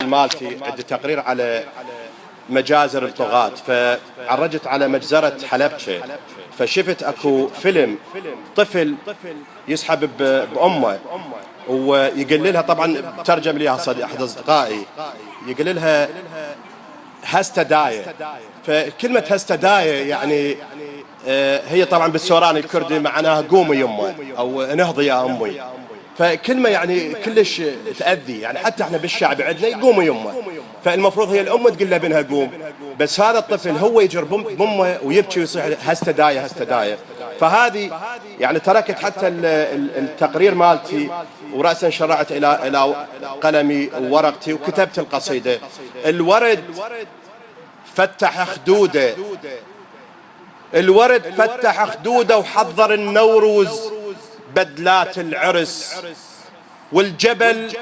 مالتي عندي تقرير على مجازر الطغاة، فعرجت على مجزرة حلبشة، فشفت اكو فيلم طفل يسحب بأمه ويقول لها، طبعا ترجم لي احد اصدقائي، يقول لها هستداية. فكلمة هستداية يعني هي طبعا بالسوراني الكردي معناها قومي يمه او نهضي يا امي، فكلمة يعني كلش تأذي. يعني حتى احنا بالشعب عندنا يقوم يمه، فالمفروض هي الأم تقول له بنها قوم، بس هذا الطفل هو يجر بأمه ويبكي ويصيح هستداية هستداية. فهذه يعني تركت حتى التقرير مالتي ورأسا شرعت إلى قلمي وورقتي وكتبت القصيدة. الورد فتح خدوده، الورد فتح خدوده وحضر النوروز بدلات العرس، والجبل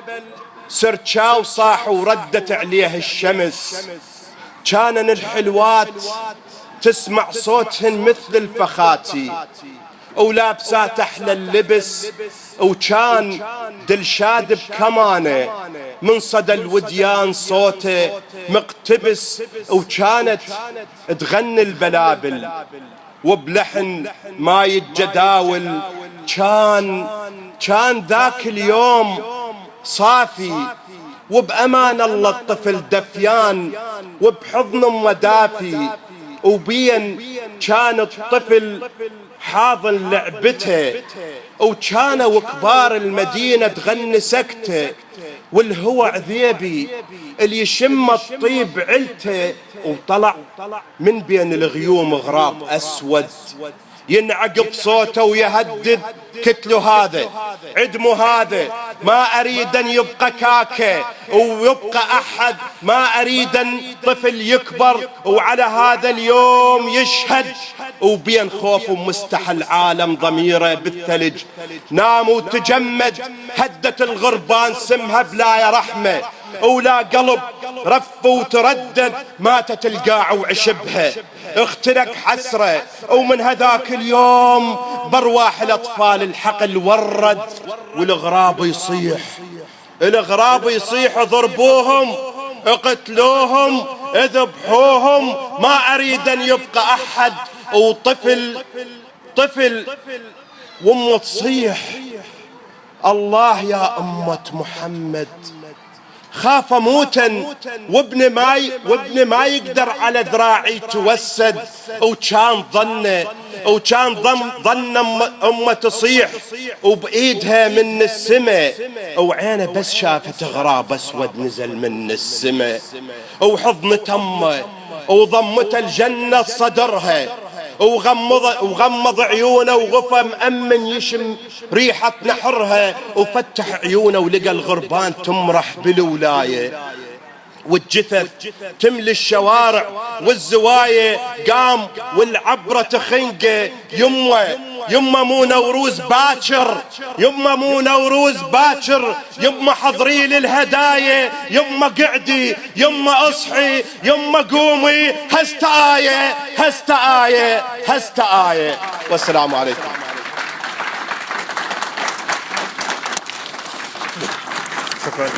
سرتشا وصاح وردت عليه الشمس، كانن الحلوات تسمع صوتهن مثل الفخاتي ولابسات احلى اللبس، وكان دلشاد بكمانه من صدى الوديان صوته مقتبس، وكانت تغني البلابل وبلحن ما يتجداول. كان ذاك اليوم صافي وبأمان الله الطفل دفيان وبحضن أمه دافي، وبين كان الطفل حاضن لعبته، وكانوا كبار المدينة تغني سكته، والهوى عذيبي اللي يشم الطيب علته، وطلع من بين الغيوم غراب أسود ينعقب صوته ويهدد كتله هذا عدمه هذا، ما أريد أن يبقى كاكا ويبقى أحد، ما أريد أن طفل يكبر وعلى هذا اليوم يشهد، وبين خوف ومستحى العالم ضميره بالثلج نام وتجمد. هدت الغربان سمها بلا يا رحمة ولا قلب رف وتردد، ماتت القاع وعشبها اختلق حسرة، ومن هذاك اليوم برواح الأطفال الحقل ورد، والغراب يصيح الغراب يصيح ضربوهم اقتلوهم اذبحوهم، ما أريد أن يبقى أحد. وطفل وامه تصيح الله يا أمة محمد خاف موتا، وابن ما يقدر على ذراعي توسد، وكان ظن أمه تصيح وبإيدها من السماء، وعينه بس شافت غراب أسود نزل من السماء، وحضنت أمه وضمت الجنة صدرها، وغمض عيونه وغفى مأمن يشم ريحة نحرها، وفتح عيونه ولقى الغربان تمرح بالولاية، والجثث تملي الشوارع والزوايا، قام والعبرة خنقه يمه مو نوروز باكر، يمه مو نوروز باكر، يمه حضري للهدايا، يمه قعدي، يمه اصحي، يمه قومي، هستآية هستآية هستآية. والسلام عليكم. شكرا.